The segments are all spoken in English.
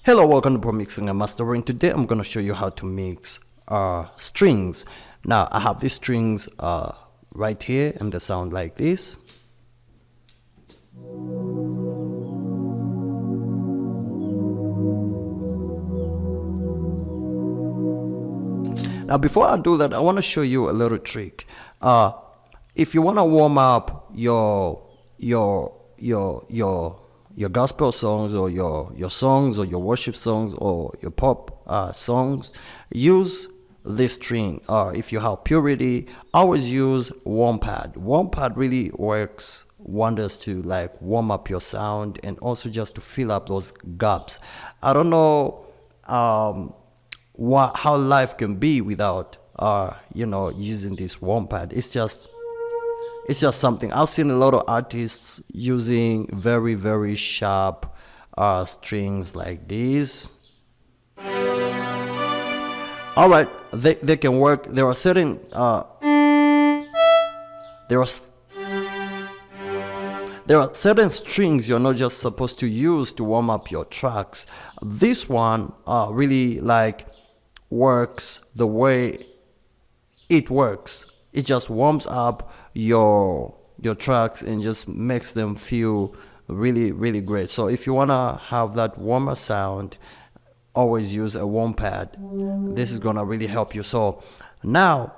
Hello, welcome to Pro Mixing and Mastering. Today I'm going to show you how to mix strings. Now I have these strings right here and they sound like this. Now before I do that, I want to show you a little trick. If you want to warm up your gospel songs or your songs or your worship songs or your pop songs, use this string. If you have purity, always use warm pad. Warm pad really works wonders to like warm up your sound and also just to fill up those gaps. I don't know how life can be without using this warm pad. It's just something. I've seen a lot of artists using very sharp strings like these. All right, they can work. There are certain there are certain strings you're not just supposed to use to warm up your tracks. This one really like works the way it works. It just warms up your tracks and just makes them feel really great. So if you want to have that warmer sound, always use a warm pad. This is gonna really help you. So now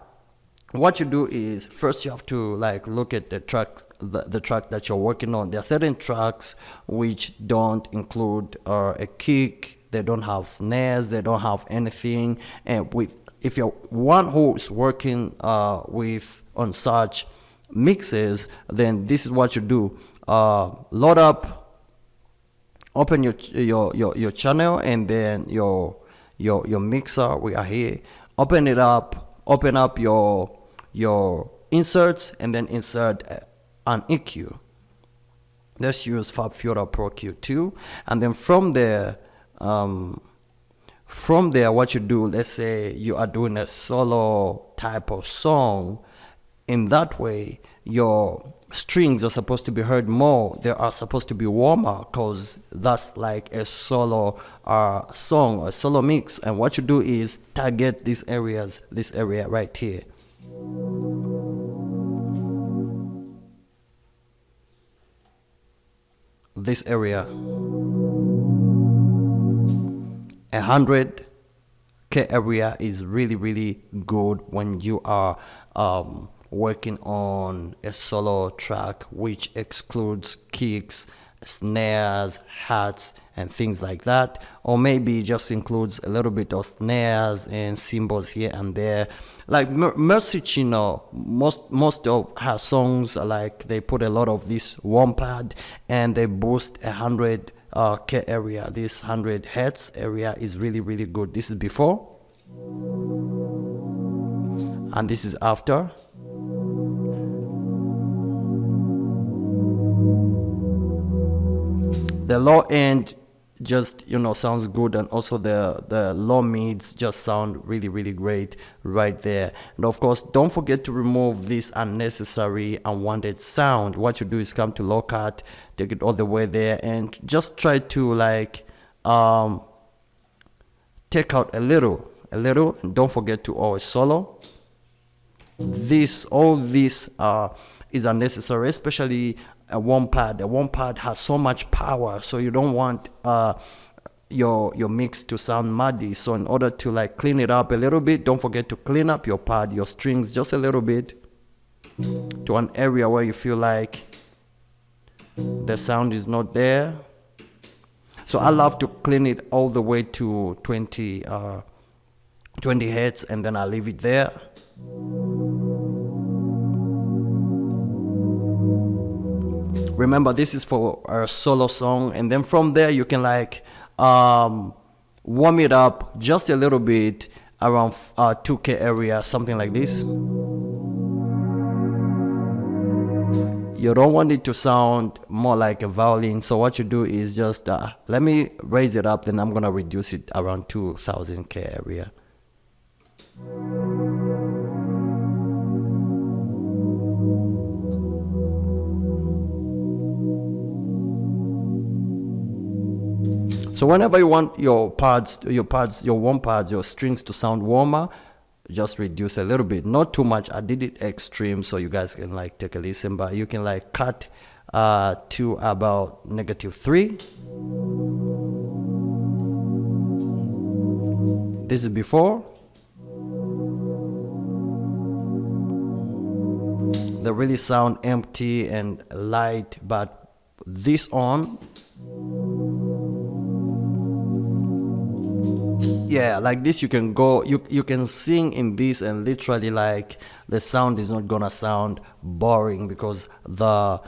what you do is first you have to like look at the track that you're working on. There are certain tracks which don't include a kick, they don't have snares, they don't have anything. And if you're one who's working on such mixes, then this is what you do. Load up, open your channel and then your mixer. We are here. Open it up. Open up your inserts and then insert an EQ. Let's use FabFilter Pro Q2, and then from there, what you do, let's say you are doing a solo type of song. In that way, your strings are supposed to be heard more. They are supposed to be warmer because that's like a solo song, a solo mix. And what you do is target these areas, this area right here. This area. 100K area is really good when you are working on a solo track which excludes kicks, snares, hats and things like that, or maybe just includes a little bit of snares and cymbals here and there. Like Mercy Chino, most of her songs are like they put a lot of this warm pad and they boost 100K area. This 100 hertz area is really good. This is before and this is after. The low end just sounds good, and also the low mids just sound really great right there. And of course, don't forget to remove this unnecessary unwanted sound. What you do is come to low cut, take it all the way there, and just try to like take out a little, and don't forget to always solo. All this is unnecessary, especially a warm pad. A warm pad has so much power, so you don't want your mix to sound muddy. So in order to like clean it up a little bit, don't forget to clean up your pad, your strings just a little bit to an area where you feel like the sound is not there. So I love to clean it all the way to 20 hertz and then I leave it there. Remember, this is for a solo song, and then from there you can like warm it up just a little bit around 2K area, something like this. You don't want it to sound more like a violin, so what you do is just let me raise it up, then I'm gonna reduce it around 2000K area. So whenever you want your warm pads, your strings to sound warmer, just reduce a little bit, not too much. I did it extreme so you guys can like take a listen, but you can like cut to about -3. This is before. They really sound empty and light, but this on, yeah, like this you can go, you can sing in this, and literally like the sound is not gonna sound boring because the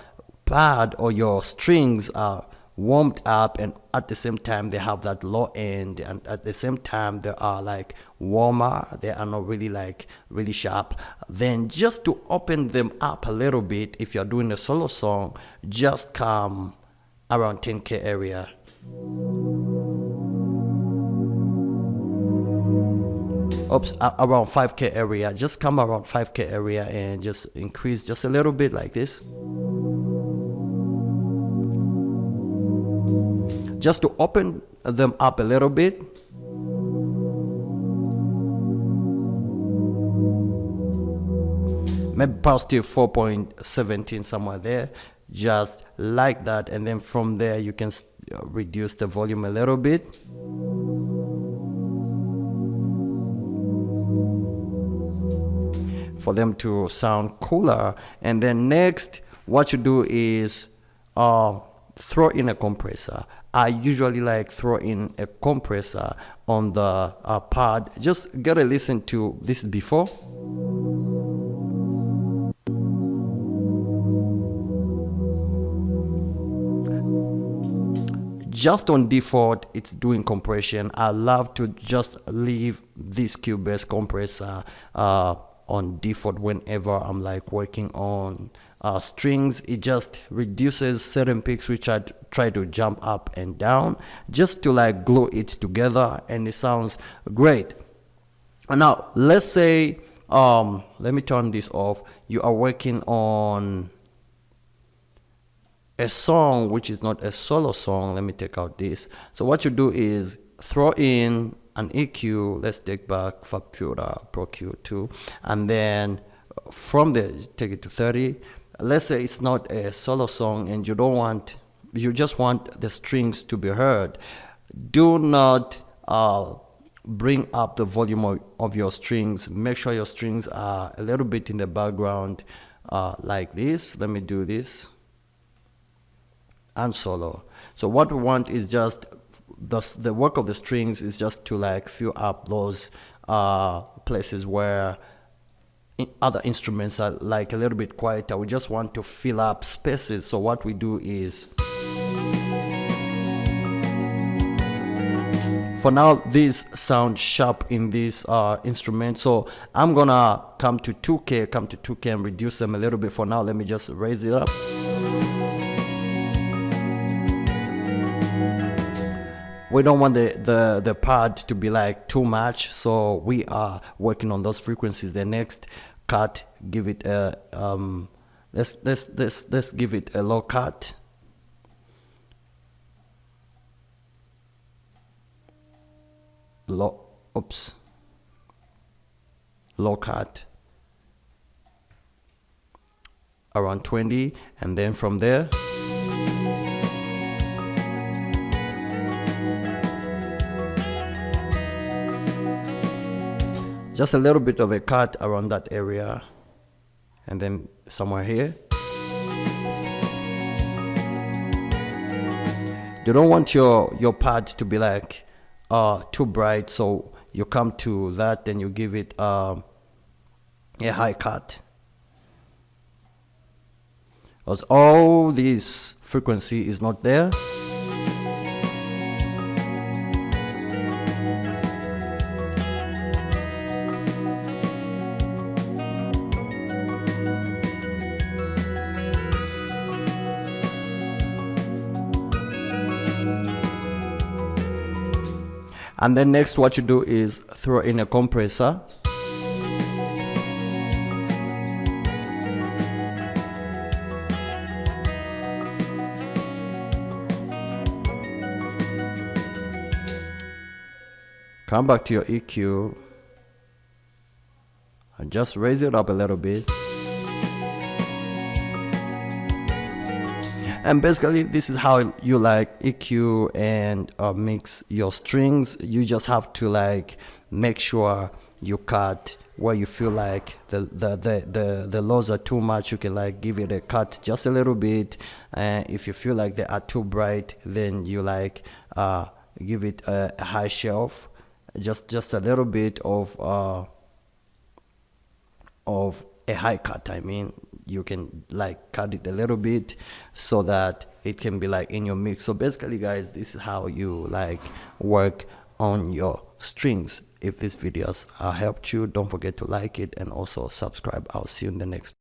pad or your strings are warmed up, and at the same time they have that low end, and at the same time they are like warmer, they are not really like really sharp. Then just to open them up a little bit, if you're doing a solo song, just come around 10K area. Oops, around 5K area. Just come around 5K area and just increase just a little bit like this, just to open them up a little bit. Maybe positive 4.17 somewhere there, just like that. And then from there you can reduce the volume a little bit. For them to sound cooler. And then next, what you do is throw in a compressor. I usually like throw in a compressor on the pad. Just get a listen to this before. Just on default, it's doing compression. I love to just leave this Cubase compressor on default whenever I'm like working on strings. It just reduces certain peaks which I try to jump up and down, just to like glue it together, and it sounds great. Now let's say let me turn this off. You are working on a song which is not a solo song. Let me take out this. So what you do is throw in an EQ. Let's take back Faputa Pro Q2, and then from there take it to 30. Let's say it's not a solo song and you just want the strings to be heard. Do not bring up the volume of your strings. Make sure your strings are a little bit in the background, like this. Let me do this and solo. So what we want is just the work of the strings is just to like fill up those places where other instruments are like a little bit quieter. We just want to fill up spaces. So what we do is, for now these sound sharp in this instrument, so I'm gonna come to 2K and reduce them a little bit. For now, let me just raise it up. We don't want the pad to be like too much, so we are working on those frequencies. The next cut, give it a let's give it a low cut. Low cut around 20, and then from there just a little bit of a cut around that area, and then somewhere here. You don't want your pad to be like too bright, so you come to that, then you give it a high cut, because all this frequency is not there. And then next, what you do is throw in a compressor. Come back to your EQ and just raise it up a little bit. And basically this is how you like EQ and mix your strings. You just have to like make sure you cut where you feel like the lows are too much. You can like give it a cut just a little bit, and if you feel like they are too bright, then you like give it a high shelf, just a little bit of a high cut. I mean, you can like cut it a little bit so that it can be like in your mix. So basically guys, this is how you like work on your strings. If these videos helped you, don't forget to like it and also subscribe. I'll see you in the next